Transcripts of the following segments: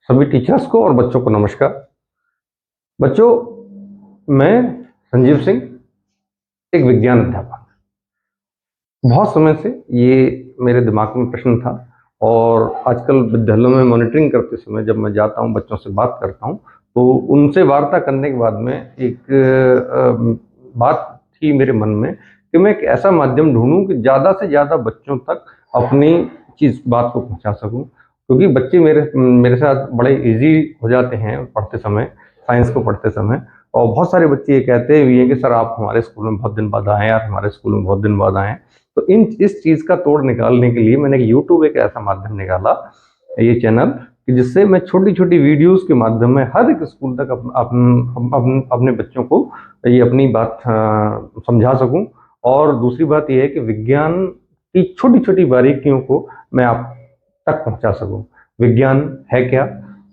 सभी टीचर्स को और बच्चों को नमस्कार। बच्चों, मैं संजीव सिंह एक विज्ञान अध्यापक। बहुत समय से ये मेरे दिमाग में प्रश्न था और आजकल विद्यालयों में मॉनिटरिंग करते समय जब मैं जाता हूँ, बच्चों से बात करता हूँ, तो उनसे वार्ता करने के बाद में एक बात थी मेरे मन में कि मैं एक ऐसा माध्यम ढूंढूं कि ज़्यादा से ज़्यादा बच्चों तक अपनी बात को पहुंचा सकूं, क्योंकि बच्चे मेरे मेरे साथ बड़े इजी हो जाते हैं पढ़ते समय, साइंस को पढ़ते समय। और बहुत सारे बच्चे ये कहते भी हैं कि सर आप हमारे स्कूल में बहुत दिन बाद आए, यार हमारे स्कूल में बहुत दिन बाद आए। तो इस चीज़ का तोड़ निकालने के लिए मैंने यूट्यूब एक ऐसा माध्यम निकाला, ये चैनल, कि जिससे मैं छोटी छोटी वीडियोस के माध्यम में हर एक स्कूल तक अपने बच्चों को ये अपनी बात समझा सकूं। और दूसरी बात यह है कि विज्ञान की छोटी छोटी बारीकियों को मैं आप तक पहुंचा सकूं। विज्ञान है क्या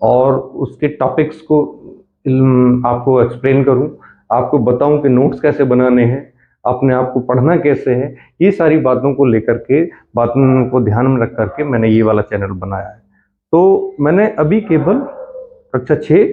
और उसके टॉपिक्स को आपको एक्सप्लेन करूं, आपको बताऊं कि नोट्स कैसे बनाने हैं, अपने आप को पढ़ना कैसे है। ये सारी बातों को लेकर के, बातों को ध्यान में रख करके मैंने ये वाला चैनल बनाया है। तो मैंने अभी केवल कक्षा 6,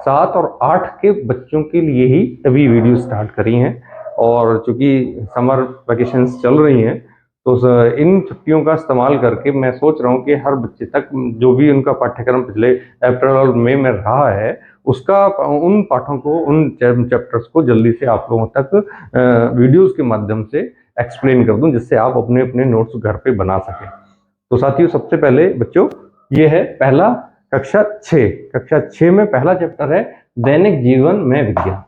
7 और 8 के बच्चों के लिए ही अभी वीडियो स्टार्ट करी हैं। और चूंकि समर वैकेशंस चल रही हैं, तो इन छुट्टियों का इस्तेमाल करके मैं सोच रहा हूँ कि हर बच्चे तक जो भी उनका पाठ्यक्रम पिछले अप्रैल और मई में रहा है, उसका उन पाठों को, उन चैप्टर्स को जल्दी से आप लोगों तक वीडियोस के माध्यम से एक्सप्लेन कर दूं, जिससे आप अपने अपने नोट्स घर पे बना सकें। तो साथियों, सबसे पहले बच्चों, ये है पहला कक्षा 6 में पहला चैप्टर है दैनिक जीवन में विज्ञान।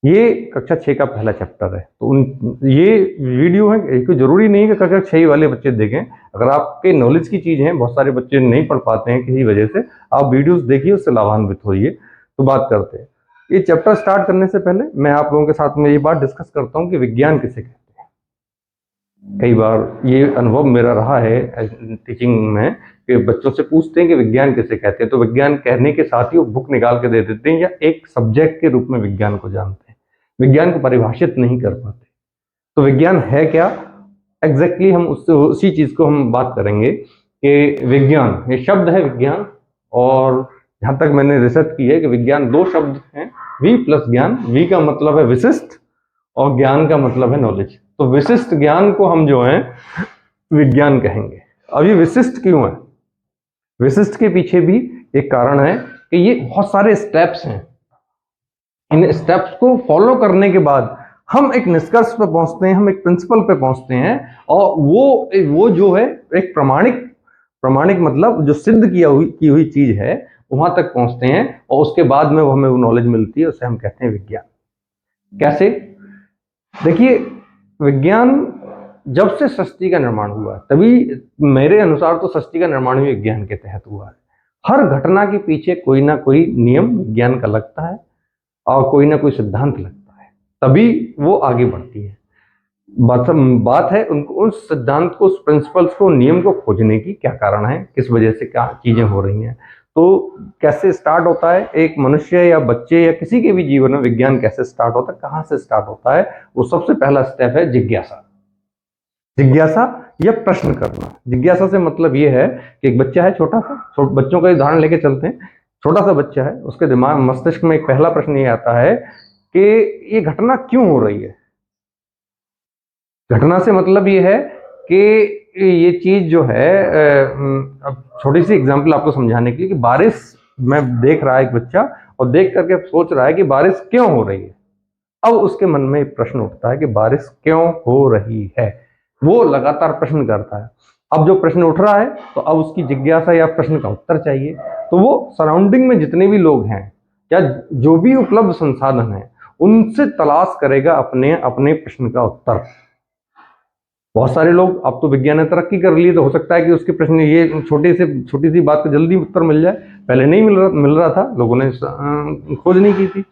ये कक्षा 6 का पहला चैप्टर है। तो ये वीडियो है, कोई जरूरी नहीं है कि कक्षा 6 वाले बच्चे देखें। अगर आपके नॉलेज की चीज है, बहुत सारे बच्चे नहीं पढ़ पाते हैं किसी वजह से, आप वीडियोस देखिए, उससे लाभान्वित होइए। तो बात करते हैं। ये चैप्टर स्टार्ट करने से पहले मैं आप लोगों के साथ में ये बात डिस्कस करता हूँ कि विज्ञान किसे कहते हैं। कई बार ये अनुभव मेरा रहा है टीचिंग में कि बच्चों से पूछते हैं कि विज्ञान किसे कहते हैं, तो विज्ञान कहने के साथ ही वो बुक निकाल के दे देते हैं या एक सब्जेक्ट के रूप में विज्ञान को जानते हैं, विज्ञान को परिभाषित नहीं कर पाते। तो विज्ञान है क्या एग्जैक्टली, हम उससे उसी चीज को हम बात करेंगे कि विज्ञान, ये शब्द है विज्ञान। और जहां तक मैंने रिसर्च की है कि विज्ञान 2 शब्द हैं, वी प्लस ज्ञान। वी का मतलब है विशिष्ट और ज्ञान का मतलब है नॉलेज। तो विशिष्ट ज्ञान को हम जो है विज्ञान कहेंगे। अब ये विशिष्ट क्यों है? विशिष्ट के पीछे भी एक कारण है कि ये बहुत सारे स्टेप्स हैं। इन स्टेप्स को फॉलो करने के बाद हम एक निष्कर्ष पे पहुंचते हैं, हम एक प्रिंसिपल पे पहुंचते हैं, और वो जो है एक प्रमाणिक मतलब जो सिद्ध की हुई चीज है, वहां तक पहुंचते हैं। और उसके बाद में वो हमें वो नॉलेज मिलती है, उसे हम कहते हैं विज्ञान। कैसे? देखिए, विज्ञान जब से सृष्टि का निर्माण हुआ, तभी मेरे अनुसार तो सृष्टि का निर्माण भी विज्ञान के तहत हुआ है। हर घटना के पीछे कोई ना कोई नियम विज्ञान का लगता है और कोई ना कोई सिद्धांत लगता है, तभी वो आगे बढ़ती है। बात है उनको, उस सिद्धांत को, उस प्रिंसिपल्स को, नियम को खोजने की। क्या कारण है, किस वजह से क्या चीजें हो रही हैं। तो कैसे स्टार्ट होता है एक मनुष्य या बच्चे या किसी के भी जीवन में, विज्ञान कैसे स्टार्ट होता है, कहां से स्टार्ट होता है? वो सबसे पहला स्टेप है जिज्ञासा। जिज्ञासा या प्रश्न करना। जिज्ञासा से मतलब ये है कि एक बच्चा है छोटा सा, बच्चों का उदाहरण लेके चलते हैं। छोटा सा बच्चा है, उसके दिमाग मस्तिष्क में एक पहला प्रश्न ये आता है कि ये घटना क्यों हो रही है। घटना से मतलब ये है कि ये चीज जो है, अब छोटी सी एग्जांपल आपको समझाने के लिए, कि बारिश में देख रहा है एक बच्चा और देख करके सोच रहा है कि बारिश क्यों हो रही है। अब उसके मन में एक प्रश्न उठता है कि बारिश क्यों हो रही है। वो लगातार प्रश्न करता है। अब जो प्रश्न उठ रहा है, तो अब उसकी जिज्ञासा या प्रश्न का उत्तर चाहिए। तो वो सराउंडिंग में जितने भी लोग हैं या जो भी उपलब्ध संसाधन है, उनसे तलाश करेगा अपने अपने प्रश्न का उत्तर। बहुत सारे लोग, अब तो विज्ञान ने तरक्की कर ली, तो हो सकता है कि उसके प्रश्न, ये छोटी सी बात का जल्दी उत्तर मिल जाए। पहले नहीं मिल रहा था, लोगों ने खोज नहीं की थी।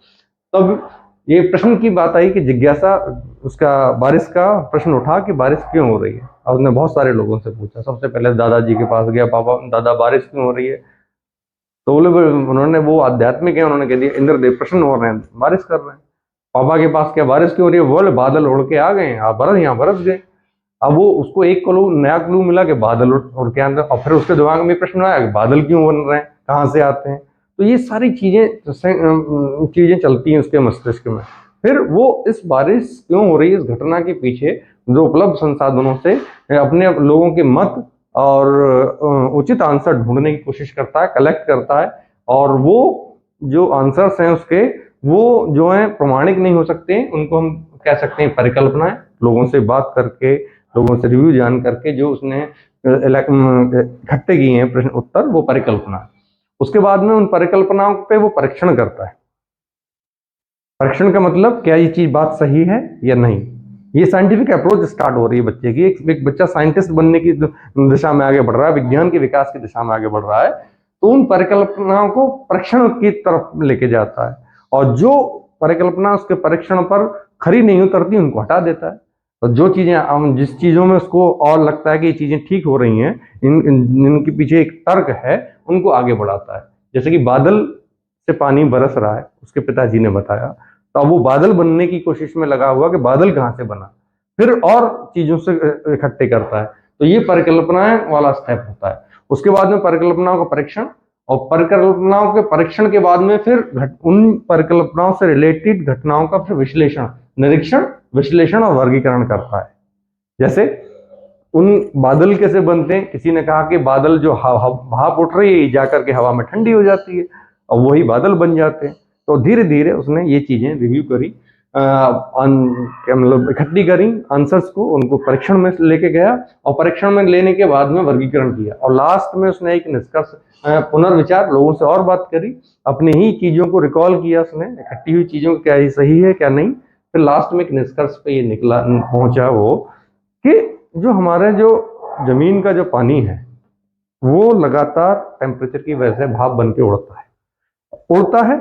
तब ये प्रश्न की बात आई कि जिज्ञासा, उसका बारिश का प्रश्न उठा कि बारिश क्यों हो रही है। और उसने बहुत सारे लोगों से पूछा। सबसे पहले दादाजी के पास गया, पापा दादा बारिश क्यों हो रही है? तो बोले, उन्होंने, वो आध्यात्मिक है, उन्होंने कह दिया इंद्रदेव प्रश्न हो रहे हैं, बारिश कर रहे हैं। पापा के पास क्या, बारिश क्यों हो रही है? बोले बादल उड़ के आ गए, आप बरस, यहाँ बरस गए। अब वो, उसको एक क्लू, नया क्लू मिला कि बादल उड़ के आते, और फिर उसके दिमाग में प्रश्न आया कि बादल क्यों बन रहे हैं, कहाँ से आते हैं। तो ये सारी चीजें चलती हैं उसके मस्तिष्क में। फिर वो इस बारिश क्यों हो रही है, इस घटना के पीछे जो उपलब्ध संसाधनों से अपने लोगों के मत और उचित आंसर ढूंढने की कोशिश करता है, कलेक्ट करता है। और वो जो आंसर्स हैं उसके, वो जो है प्रमाणिक नहीं हो सकते हैं, उनको हम कह सकते हैं परिकल्पनाएं। लोगों से बात करके, लोगों से रिव्यू जान करके जो उसने इकट्ठे किए हैं प्रश्न उत्तर, वो परिकल्पना। उसके बाद में उन परिकल्पनाओं पे वो परीक्षण करता है। परीक्षण का मतलब क्या ये चीज बात सही है या नहीं। ये साइंटिफिक अप्रोच स्टार्ट हो रही है बच्चे की। एक बच्चा साइंटिस्ट बनने की दिशा में आगे बढ़ रहा है, विज्ञान के विकास की दिशा में आगे बढ़ रहा है, तो उन परिकल्पनाओं को परीक्षण की तरफ लेके जाता है। और जो परिकल्पना उसके परीक्षण पर खरी नहीं उतरती उनको हटा देता है। और जो चीजें, जिस चीजों में उसको और लगता है कि ये चीजें ठीक हो रही हैं, इनके पीछे एक तर्क है, उनको आगे बढ़ाता है। जैसे कि बादल से पानी बरस रहा है, उसके पिताजी ने बताया, तो अब वो बादल बनने की कोशिश में लगा हुआ कि बादल कहाँ से बना, फिर और चीजों से इकट्ठे करता है। तो ये परिकल्पनाएं वाला स्टेप होता है। उसके बाद में परिकल्पनाओं का परीक्षण, और परिकल्पनाओं के परीक्षण के बाद में फिर उन परिकल्पनाओं से रिलेटेड घटनाओं का फिर विश्लेषण, निरीक्षण, विश्लेषण और वर्गीकरण करता है। जैसे उन बादल कैसे बनते हैं, किसी ने कहा कि बादल जो भाप उठ रही है जाकर के हवा में ठंडी हो जाती है और वही बादल बन जाते हैं। तो धीरे धीरे उसने ये चीजें रिव्यू करी, क्या मतलब इकट्ठी करी आंसर्स को, उनको परीक्षण में लेके गया और परीक्षण में लेने के बाद में वर्गीकरण किया, और लास्ट में उसने एक निष्कर्ष, पुनर्विचार, लोगों से और बात करी, अपनी ही चीजों को रिकॉल किया उसने, इकट्ठी हुई चीजों को क्या ये सही है क्या नहीं। फिर लास्ट में एक निष्कर्ष पे ये निकला, पहुंचा वो कि जो हमारे जो जमीन का जो पानी है वो लगातार टेम्परेचर की वजह से भाप बन के उड़ता है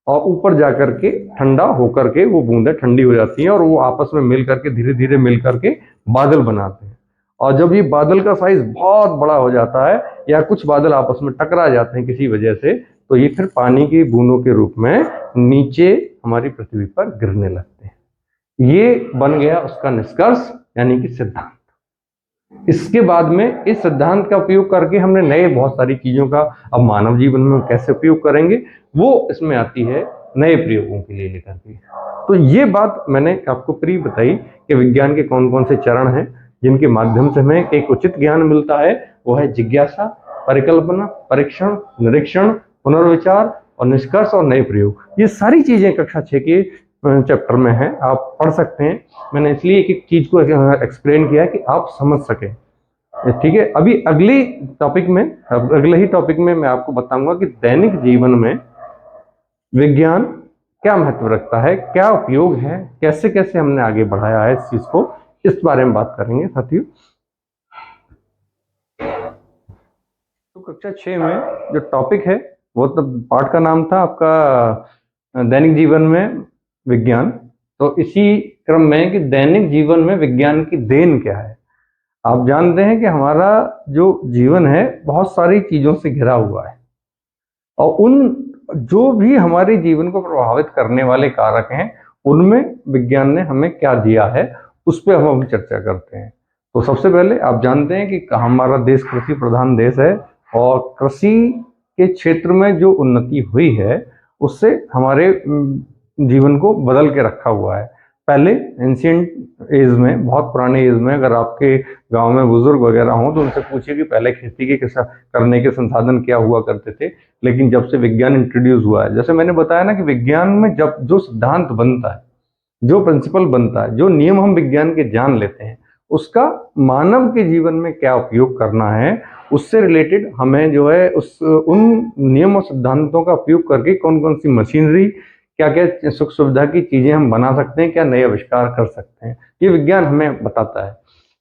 और ऊपर जाकर के ठंडा होकर के वो बूंदें ठंडी हो जाती हैं और वो आपस में मिल करके, धीरे धीरे मिल करके बादल बनाते हैं। और जब ये बादल का साइज बहुत बड़ा हो जाता है या कुछ बादल आपस में टकरा जाते हैं किसी वजह से, तो ये फिर पानी की बूंदों के रूप में नीचे हमारी पृथ्वी पर गिरने लगते हैं। ये बन गया उसका निष्कर्ष, यानी कि सिद्धांत। इसके बाद में इस सिद्धांत का उपयोग करके हमने नए बहुत सारी चीजों का अब मानव जीवन में कैसे उपयोग करेंगे, वो इसमें आती है नए प्रयोगों के लिए लेकर के। तो ये बात मैंने आपको प्री बताई कि विज्ञान के कौन कौन से चरण हैं जिनके माध्यम से हमें एक उचित ज्ञान मिलता है। वो है जिज्ञासा, परिकल्पना, परीक्षण, निरीक्षण, पुनर्विचार और निष्कर्ष और नए प्रयोग। ये सारी चीजें कक्षा 6 के चैप्टर में है, आप पढ़ सकते हैं। मैंने इसलिए एक एक चीज को एक्सप्लेन किया है कि आप समझ सके। ठीक है, अभी अगले ही टॉपिक में मैं आपको बताऊंगा कि दैनिक जीवन में विज्ञान क्या महत्व रखता है, क्या उपयोग है, कैसे कैसे हमने आगे बढ़ाया है इस चीज को, इस बारे में बात करेंगे साथियों। तो कक्षा 6 में जो टॉपिक है वो तो पाठ का नाम था आपका दैनिक जीवन में विज्ञान। तो इसी क्रम में कि दैनिक जीवन में विज्ञान की देन क्या है। आप जानते हैं कि हमारा जो जीवन है बहुत सारी चीजों से घिरा हुआ है, और उन जो भी हमारे जीवन को प्रभावित करने वाले कारक हैं उनमें विज्ञान ने हमें क्या दिया है उस पर हम अभी चर्चा करते हैं। तो सबसे पहले आप जानते हैं कि हमारा देश कृषि प्रधान देश है, और कृषि के क्षेत्र में जो उन्नति हुई है उससे हमारे जीवन को बदल के रखा हुआ है। पहले एंशियंट एज में, बहुत पुराने एज में, अगर आपके गांव में बुजुर्ग वगैरह हों तो उनसे पूछिए कि पहले खेती के करने के संसाधन क्या हुआ करते थे। लेकिन जब से विज्ञान इंट्रोड्यूस हुआ है, जैसे मैंने बताया ना कि विज्ञान में जब जो सिद्धांत बनता है, जो प्रिंसिपल बनता है, जो नियम हम विज्ञान के जान लेते हैं, उसका मानव के जीवन में क्या उपयोग करना है, उससे रिलेटेड हमें जो है उन नियम और सिद्धांतों का उपयोग करके कौन कौन सी मशीनरी, क्या क्या सुख सुविधा की चीजें हम बना सकते हैं, क्या नए आविष्कार कर सकते हैं, ये विज्ञान हमें बताता है।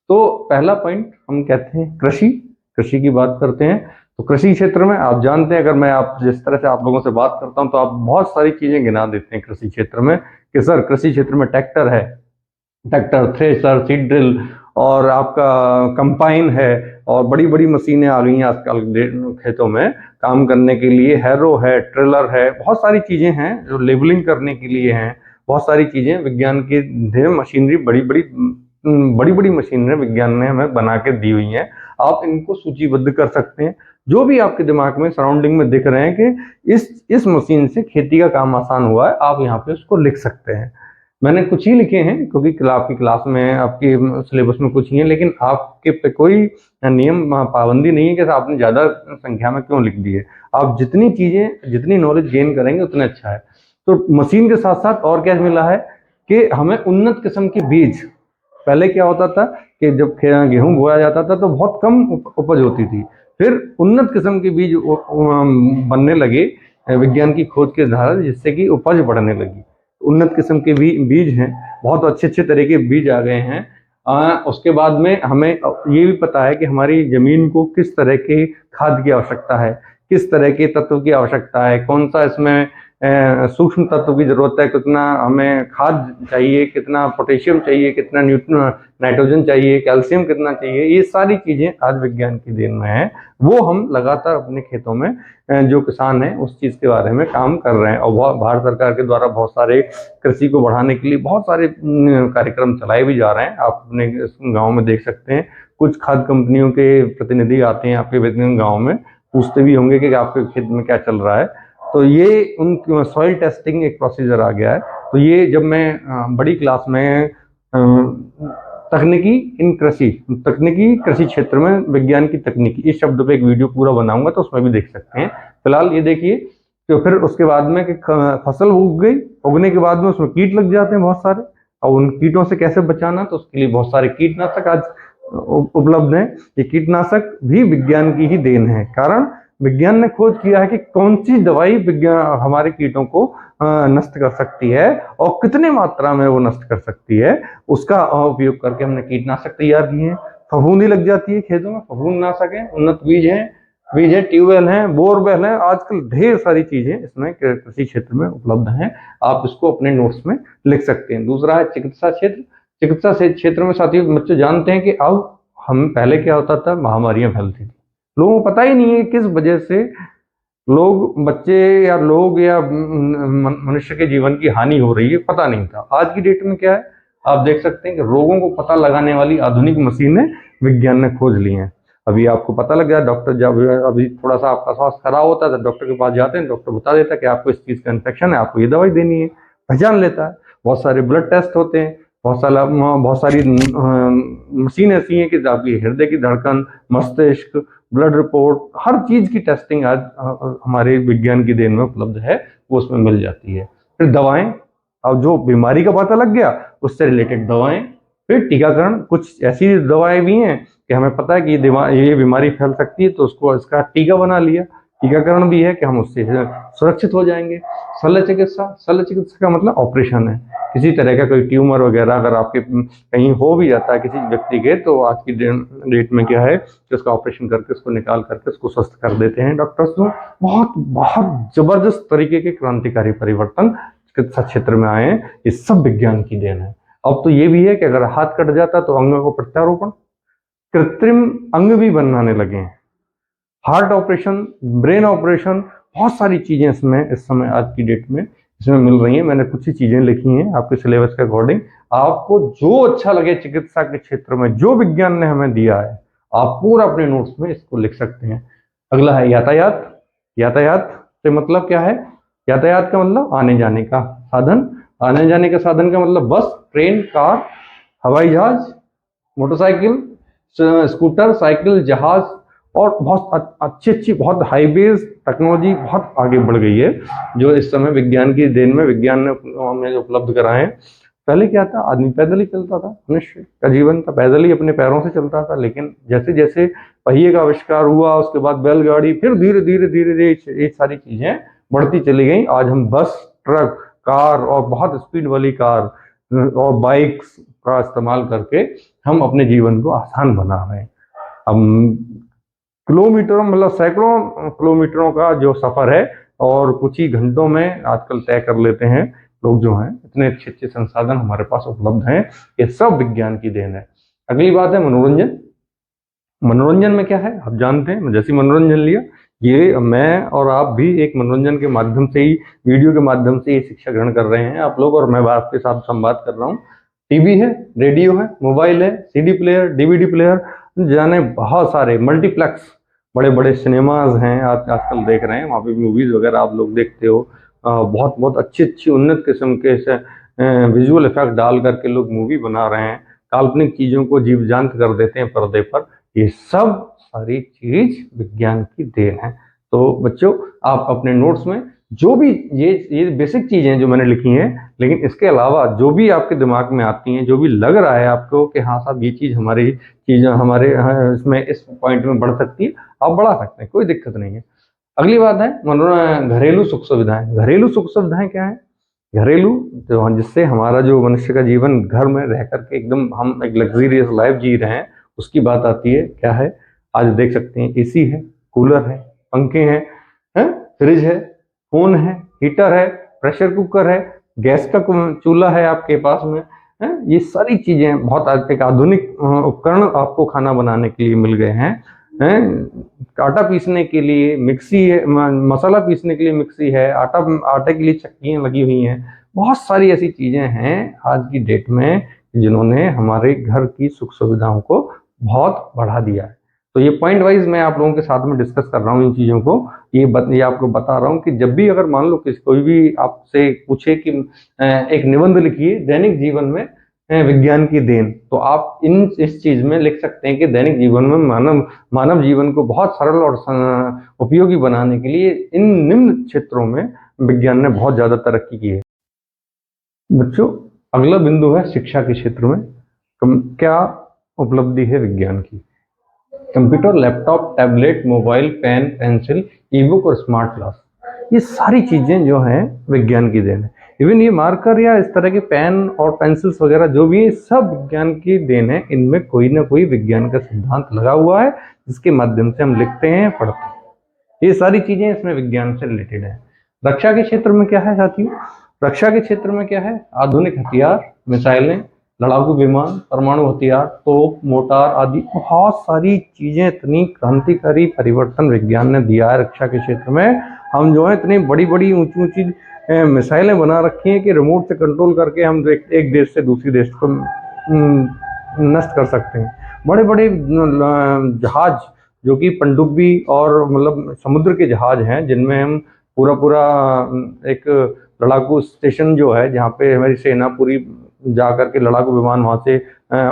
तो पहला पॉइंट हम कहते हैं कृषि की बात करते हैं। तो कृषि क्षेत्र में आप जानते हैं, अगर मैं आप जिस तरह से आप लोगों से बात करता हूं तो आप बहुत सारी चीजें गिना देते हैं कृषि क्षेत्र में कि सर कृषि क्षेत्र में ट्रैक्टर है, ट्रैक्टर, थ्रेसर, सीड ड्रिल, और आपका कंपाइन है, और बड़ी बड़ी मशीनें आ गई हैं आजकल खेतों में काम करने के लिए, हैरो है, ट्रेलर है, बहुत सारी चीजें हैं जो लेबलिंग करने के लिए हैं। बहुत सारी चीजें विज्ञान की मशीनरी, बड़ी बड़ी मशीनरी विज्ञान ने हमें बना के दी हुई हैं। आप इनको सूचीबद्ध कर सकते हैं। जो भी आपके दिमाग में सराउंडिंग में दिख रहे हैं कि इस मशीन से खेती का काम आसान हुआ है, आप यहाँ पे उसको लिख सकते हैं। मैंने कुछ ही लिखे हैं क्योंकि आपकी क्लास में, आपके सिलेबस में कुछ ही है, लेकिन आपके पे कोई नियम पाबंदी नहीं है कि आपने ज़्यादा संख्या में क्यों लिख दिए। आप जितनी नॉलेज गेन करेंगे उतना अच्छा है। तो मशीन के साथ साथ और क्या मिला है कि हमें उन्नत किस्म के बीज, पहले क्या होता था कि जब गेहूं बोया जाता था तो बहुत कम उपज होती थी, फिर उन्नत किस्म के बीज बनने लगे विज्ञान की खोज के द्वारा, जिससे कि उपज बढ़ने लगी। उन्नत किस्म के बीज हैं, बहुत अच्छे अच्छे तरह के बीज आ गए हैं। उसके बाद में हमें ये भी पता है कि हमारी जमीन को किस तरह के खाद की आवश्यकता है, किस तरह के तत्व की आवश्यकता है, कौन सा इसमें सूक्ष्म तत्व की जरूरत है, कितना हमें खाद चाहिए, कितना पोटेशियम चाहिए, कितना नाइट्रोजन चाहिए, कैल्शियम कितना चाहिए, ये सारी चीजें आज विज्ञान की देन में है। वो हम लगातार अपने खेतों में जो किसान हैं उस चीज के बारे में काम कर रहे हैं। और भारत सरकार के द्वारा बहुत सारे कृषि को बढ़ाने के लिए बहुत सारे कार्यक्रम चलाए भी जा रहे हैं। आप अपने गाँव में देख सकते हैं, कुछ खाद कंपनियों के प्रतिनिधि आते हैं आपके विभिन्न गाँव में, पूछते भी होंगे कि आपके खेत में क्या चल रहा है। तो ये उन सॉइल टेस्टिंग एक प्रोसीजर आ गया है। तो ये जब मैं बड़ी क्लास में तकनीकी कृषि क्षेत्र में विज्ञान की तकनीकी इस शब्द पे एक वीडियो पूरा बनाऊंगा, तो उसमें भी देख सकते हैं। फिलहाल ये देखिए, तो फिर उसके बाद में कि फसल उग गई, उगने के बाद में उसमें कीट लग जाते हैं बहुत सारे, और उन कीटों से कैसे बचाना, तो उसके लिए बहुत सारे कीटनाशक आज उपलब्ध हैं। ये कीटनाशक भी विज्ञान की ही देन है, कारण विज्ञान ने खोज किया है कि कौन सी दवाई विज्ञान हमारे कीटों को नष्ट कर सकती है और कितने मात्रा में वो नष्ट कर सकती है, उसका उपयोग करके हमने कीटनाशक तैयार किए हैं। फफूंदी लग जाती है खेतों में, फफूंदनाशक है, उन्नत बीज है, ट्यूबवेल हैं, बोरवेल हैं, आजकल ढेर सारी चीजें इसमें कृषि क्षेत्र में उपलब्ध हैं। आप इसको अपने नोट्स में लिख सकते हैं। दूसरा है चिकित्सा क्षेत्र। चिकित्सा क्षेत्र में साथियों बच्चे जानते हैं कि अब हम पहले क्या होता था, महामारियां फैलती थी, लोगों को पता ही नहीं है किस वजह से बच्चे या लोग या मनुष्य के जीवन की हानि हो रही है, पता नहीं था। आज की डेट में क्या है, आप देख सकते हैं कि रोगों को पता लगाने वाली आधुनिक मशीनें विज्ञान ने खोज ली हैं। अभी आपको पता लग गया, डॉक्टर जब अभी थोड़ा सा आपका स्वास्थ्य खराब होता है तो डॉक्टर के पास जाते हैं, डॉक्टर बता देता है कि आपको इस चीज का इन्फेक्शन है, आपको ये दवाई देनी है, पहचान लेता है। बहुत सारे ब्लड टेस्ट होते हैं, बहुत सारी मशीन ऐसी हैं कि आपकी हृदय की धड़कन, मस्तिष्क, ब्लड रिपोर्ट, हर चीज की टेस्टिंग आज हमारे विज्ञान की देन में उपलब्ध है, वो उसमें मिल जाती है। फिर दवाएं, अब जो बीमारी का पता लग गया उससे रिलेटेड दवाएं। फिर टीकाकरण, कुछ ऐसी दवाएं भी हैं कि हमें पता है कि ये बीमारी फैल सकती है, तो उसको इसका टीका बना लिया। टीकाकरण भी है कि हम उससे सुरक्षित हो जाएंगे। शल्य चिकित्सा का मतलब ऑपरेशन है। किसी तरह का कोई ट्यूमर वगैरह अगर आपके कहीं हो भी जाता है किसी व्यक्ति के, तो आज की डेट में क्या है कि उसका ऑपरेशन करके उसको निकाल करके उसको स्वस्थ कर देते हैं डॉक्टर्स। तो बहुत बहुत जबरदस्त तरीके के क्रांतिकारी परिवर्तन चिकित्सा क्षेत्र में आए हैं। ये सब विज्ञान की देन है। अब तो ये भी है कि अगर हाथ कट जाता तो अंगों को प्रत्यारोपण, कृत्रिम अंग भी बनाने लगे हैं, हार्ट ऑपरेशन, ब्रेन ऑपरेशन, बहुत सारी चीजें इसमें इस समय आज की डेट में इसमें मिल रही हैं। मैंने कुछ ही चीजें लिखी हैं आपके सिलेबस के अकॉर्डिंग। आपको जो अच्छा लगे चिकित्सा के क्षेत्र में, जो विज्ञान ने हमें दिया है, आप पूरा अपने नोट्स में इसको लिख सकते हैं। अगला है यातायात। यातायात से मतलब क्या है? यातायात का मतलब आने जाने का साधन। आने जाने का साधन का मतलब बस, ट्रेन, कार, हवाई जहाज, मोटरसाइकिल, स्कूटर, साइकिल, जहाज, और बहुत अच्छी अच्छी बहुत हाईवेज टेक्नोलॉजी बहुत आगे बढ़ गई है, जो इस समय विज्ञान की देन में विज्ञान ने हमें उपलब्ध कराए हैं। पहले क्या था, आदमी पैदल ही चलता था, मनुष्य का जीवन था पैदल ही, अपने पैरों से चलता था। लेकिन जैसे जैसे पहिए का आविष्कार हुआ, उसके बाद बैलगाड़ी, फिर धीरे धीरे धीरे धीरे ये सारी चीजें बढ़ती चली गई। आज हम बस, ट्रक, कार और बहुत स्पीड वाली कार और बाइक्स का इस्तेमाल करके हम अपने जीवन को आसान बना रहे हैं। अब किलोमीटरों मतलब सैकड़ों किलोमीटरों का जो सफर है और कुछ ही घंटों में आजकल तय कर लेते हैं लोग जो हैं। इतने अच्छे अच्छे संसाधन हमारे पास उपलब्ध हैं, ये सब विज्ञान की देन है। अगली बात है मनोरंजन। मनोरंजन में क्या है, आप जानते हैं, जैसे मनोरंजन लिया, ये मैं और आप भी एक मनोरंजन के माध्यम से ही, वीडियो के माध्यम से ये शिक्षा ग्रहण कर रहे हैं आप लोग, और मैं आपके साथ संवाद कर रहा हूँ। टीवी है, रेडियो है, मोबाइल है, सीडी प्लेयर, डीवीडी प्लेयर, जाने बहुत सारे मल्टीप्लेक्स, बड़े बड़े सिनेमाज हैं आजकल देख रहे हैं, वहाँ पे मूवीज़ वगैरह आप लोग देखते हो। बहुत बहुत अच्छी अच्छी उन्नत किस्म के विजुअल इफेक्ट डाल करके लोग मूवी बना रहे हैं, काल्पनिक चीज़ों को जीव जांत कर देते हैं पर्दे पर। ये सब सारी चीज विज्ञान की देन है। तो बच्चों, आप अपने नोट्स में जो भी ये बेसिक चीजें जो मैंने लिखी हैं, लेकिन इसके अलावा जो भी आपके दिमाग में आती हैं, जो भी लग रहा है आपको कि हाँ साहब ये चीज हमारी चीज हमारे इसमें इस पॉइंट में बढ़ सकती है, आप बढ़ा सकते हैं, कोई दिक्कत नहीं है। अगली बात है घरेलू सुख सुविधाएं। घरेलू सुख सुविधाएं क्या है? घरेलू जो जिससे हमारा जो मनुष्य का जीवन घर में रह करके एकदम हम एक लग्जरियस लाइफ जी रहे हैं, उसकी बात आती है। क्या है? आज देख सकते हैं एसी है, कूलर है, पंखे हैं, फ्रिज है, फोन है, हीटर है, प्रेशर कुकर है, गैस का चूल्हा है आपके पास में, है? ये सारी चीजें बहुत एक आधुनिक उपकरण आपको खाना बनाने के लिए मिल गए हैं। आटा पीसने के लिए मिक्सी है, मसाला पीसने के लिए मिक्सी है, आटे के लिए चक्कियां लगी हुई हैं। बहुत सारी ऐसी चीजें हैं आज की डेट में जिन्होंने हमारे घर की सुख सुविधाओं को बहुत बढ़ा दिया है। तो ये पॉइंट वाइज मैं आप लोगों के साथ में डिस्कस कर रहा हूँ इन चीज़ों को। ये आपको बता रहा हूँ कि जब भी अगर मान लो कोई भी आपसे पूछे कि एक निबंध लिखिए दैनिक जीवन में विज्ञान की देन, तो आप इस चीज में लिख सकते हैं कि दैनिक जीवन में मानव जीवन को बहुत सरल और उपयोगी बनाने के लिए इन निम्न क्षेत्रों में विज्ञान ने बहुत ज्यादा तरक्की की है। बच्चों, अगला बिंदु है शिक्षा के क्षेत्र में क्या उपलब्धि है विज्ञान की। Computer, laptop, tablet, mobile, pen, pencil, e book और स्मार्ट क्लास, ये सारी चीजें जो हैं विज्ञान की देन है। इवन ये मार्कर या इस तरह के पेन और पेंसिल्स वगैरह जो भी है, सब विज्ञान की देन है। इनमें कोई ना कोई विज्ञान का सिद्धांत लगा हुआ है जिसके माध्यम से हम लिखते हैं, पढ़ते हैं। ये सारी चीजें इसमें विज्ञान से रिलेटेड है। रक्षा के क्षेत्र में क्या है साथियों? रक्षा के क्षेत्र में क्या है? आधुनिक हथियार, मिसाइलें, लड़ाकू विमान, परमाणु हथियार, तोप, मोटार आदि बहुत सारी चीजें, इतनी क्रांतिकारी परिवर्तन विज्ञान ने दिया है रक्षा के क्षेत्र में। हम जो है इतनी बड़ी बड़ी ऊंची ऊंची मिसाइलें बना रखी हैं कि रिमोट से कंट्रोल करके हम एक देश से दूसरी देश को नष्ट कर सकते हैं। बड़े बड़े जहाज जो कि पनडुब्बी और मतलब समुद्र के जहाज हैं, जिनमें हम पूरा पूरा एक लड़ाकू स्टेशन जो है जहाँ पे हमारी सेना पूरी जाकर के लड़ाकू विमान वहाँ से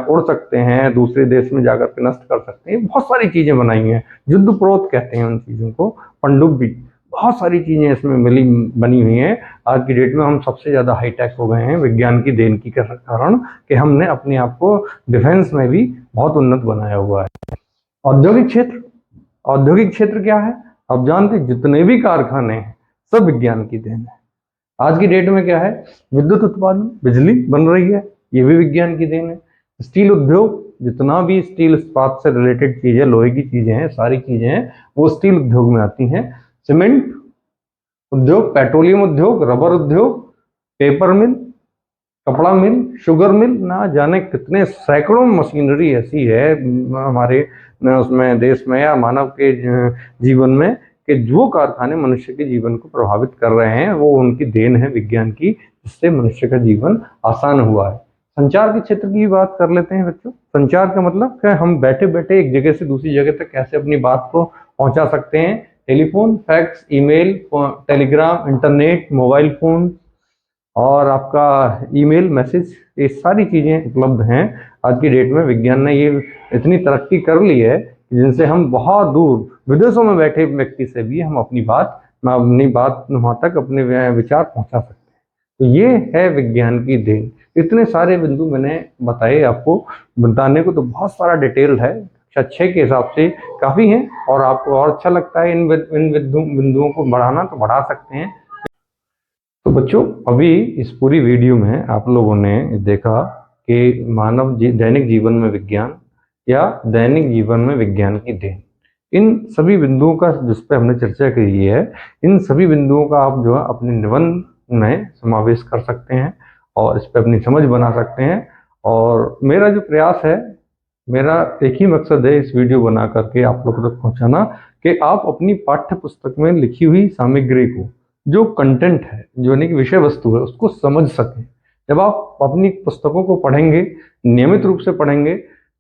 उड़ सकते हैं, दूसरे देश में जाकर के नष्ट कर सकते हैं। बहुत सारी चीजें बनाई हैं, युद्धप्रोत कहते हैं उन चीजों को, पनडुब्बी, बहुत सारी चीजें इसमें बनी हुई हैं। आज की डेट में हम सबसे ज्यादा हाईटेक हो गए हैं विज्ञान की देन की कारण कि हमने अपने आप को डिफेंस में भी बहुत उन्नत बनाया हुआ है। औद्योगिक क्षेत्र, औद्योगिक क्षेत्र क्या है? आप जानते हैं जितने भी कारखाने हैं सब विज्ञान की देन है। आज की डेट में क्या है? विद्युत उत्पादन, बिजली बन रही है, ये भी विज्ञान की देन है। स्टील उद्योग, जितना भी स्टील इस्पात से रिलेटेड चीजें, लोहे की चीजें हैं, सारी चीजें हैं वो स्टील उद्योग में आती हैं। सीमेंट उद्योग, पेट्रोलियम उद्योग, रबर उद्योग, पेपर मिल, कपड़ा मिल, शुगर मिल, ना जाने कितने सैकड़ों मशीनरी ऐसी है हमारे उसमें देश में या मानव के जीवन में कि जो कारखाने मनुष्य के जीवन को प्रभावित कर रहे हैं वो उनकी देन है विज्ञान की, जिससे मनुष्य का जीवन आसान हुआ है। संचार के क्षेत्र की बात कर लेते हैं बच्चों। संचार का मतलब क्या? हम बैठे बैठे एक जगह से दूसरी जगह तक कैसे अपनी बात को पहुंचा सकते हैं। Telephone, fax, email, Telegram, internet, mobile phone और आपका ईमेल, मैसेज, ये सारी चीजें उपलब्ध हैं। आज की डेट में विज्ञान ने ये इतनी तरक्की कर ली है जिनसे हम बहुत दूर विदेशों में बैठे व्यक्ति से भी हम अपनी बात वहां तक अपने विचार पहुंचा सकते हैं। तो ये है विज्ञान की देन। इतने सारे बिंदु मैंने बताए आपको, बताने को तो बहुत सारा डिटेल है, कक्षा 6 के हिसाब से काफी है। और आपको और अच्छा लगता है इन बिंदुओं को बढ़ाना तो बढ़ा सकते हैं। तो बच्चों, अभी इस पूरी वीडियो में आप लोगों ने देखा कि दैनिक जीवन में विज्ञान या दैनिक जीवन में विज्ञान की देन, इन सभी बिंदुओं का जिस पे हमने चर्चा की है, इन सभी बिंदुओं का आप जो है अपने निबंध में समावेश कर सकते हैं और इस पे अपनी समझ बना सकते हैं। और मेरा जो प्रयास है, मेरा एक ही मकसद है इस वीडियो बना करके आप लोगों तक पहुंचाना कि आप अपनी पाठ्य पुस्तक में लिखी हुई सामग्री को, जो कंटेंट है, जो यानी कि विषय वस्तु है, उसको समझ सकें। जब आप अपनी पुस्तकों को पढ़ेंगे, नियमित रूप से पढ़ेंगे,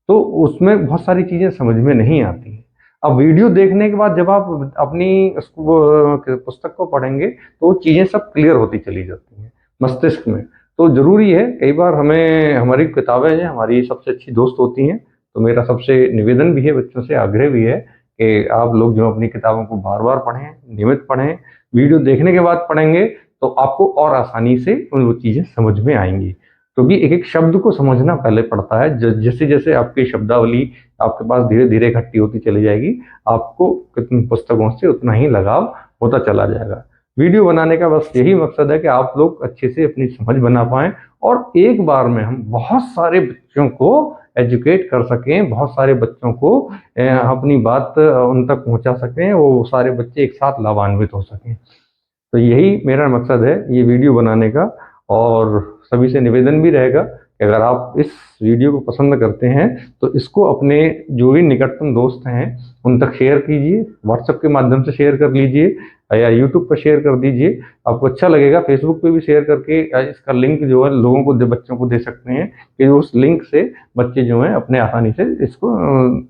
तो उसमें बहुत सारी चीज़ें समझ में नहीं आती हैं। अब वीडियो देखने के बाद जब आप अपनी पुस्तक को पढ़ेंगे तो वो चीज़ें सब क्लियर होती चली जाती हैं मस्तिष्क में। तो ज़रूरी है, कई बार हमें हमारी किताबें हैं हमारी सबसे अच्छी दोस्त होती हैं। तो मेरा सबसे निवेदन भी है बच्चों से, आग्रह भी है कि आप लोग जो अपनी किताबों को बार-बार पढ़ें, नियमित पढ़ें। वीडियो देखने के बाद पढ़ेंगे तो आपको और आसानी से वो चीज़ें समझ में आएँगी। क्योंकि एक-एक शब्द को समझना पहले पड़ता है। जैसे-जैसे आपकी शब्दावली आपके पास धीरे-धीरे इकट्ठी होती चली जाएगी, आपको पुस्तकों से उतना ही लगाव होता चला जाएगा। वीडियो बनाने का बस यही मकसद है कि आप लोग अच्छे से अपनी समझ बना पाएँ और एक बार में हम बहुत सारे बच्चों को एजुकेट कर सकें, बहुत सारे बच्चों को अपनी बात उन तक पहुँचा सकें, वो सारे बच्चे एक साथ लाभान्वित हो सकें। तो यही मेरा मकसद है ये वीडियो बनाने का। और सभी से निवेदन भी रहेगा कि अगर आप इस वीडियो को पसंद करते हैं तो इसको अपने जो भी निकटतम दोस्त हैं उन तक शेयर कीजिए, व्हाट्सएप के माध्यम से शेयर कर लीजिए या यूट्यूब पर शेयर कर दीजिए। आपको अच्छा लगेगा, फेसबुक पे भी शेयर करके इसका लिंक जो है लोगों को बच्चों को दे सकते हैं कि उस लिंक से बच्चे जो हैं अपने आसानी से इसको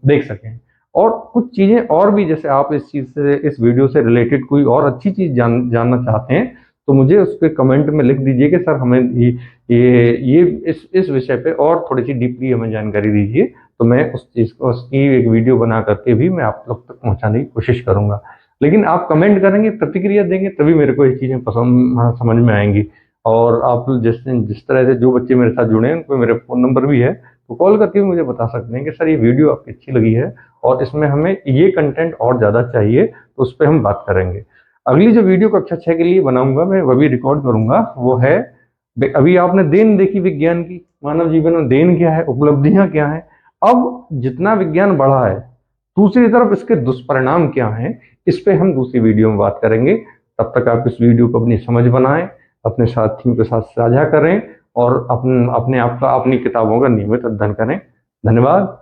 देख सकें। और कुछ चीज़ें और भी, जैसे आप इस चीज़ से, इस वीडियो से रिलेटेड कोई और अच्छी चीज़ जानना चाहते हैं तो मुझे उसके कमेंट में लिख दीजिए कि सर हमें ये इस विषय पे और थोड़ी-सी डीपली हमें जानकारी दीजिए। तो मैं उस चीज़ को, उसकी एक वीडियो बना करके भी मैं आप लोग तक पहुँचाने की कोशिश करूँगा। लेकिन आप कमेंट करेंगे, प्रतिक्रिया देंगे तभी मेरे को ये चीज़ें समझ में आएँगी। और आप जिस तरह से जो बच्चे मेरे साथ जुड़े हैं उनको मेरा फ़ोन नंबर भी है, तो कॉल करके भी मुझे बता सकते हैं कि सर ये वीडियो आपकी अच्छी लगी है और इसमें हमें ये कंटेंट और ज़्यादा चाहिए, तो उस पे हम बात करेंगे। अगली जो वीडियो कक्षा 6 के लिए बनाऊँगा मैं, वो भी रिकॉर्ड करूँगा, वो है अभी आपने देन देखी विज्ञान की, मानव जीवन में देन क्या है, उपलब्धियाँ क्या हैं। अब जितना विज्ञान बढ़ा है, दूसरी तरफ इसके दुष्परिणाम क्या हैं, इस पे हम दूसरी वीडियो में बात करेंगे। तब तक आप इस वीडियो को अपनी समझ बनाएँ, अपने साथियों के साथ साझा करें और अपने आप का, अपनी किताबों का नियमित अध्ययन करें। धन्यवाद।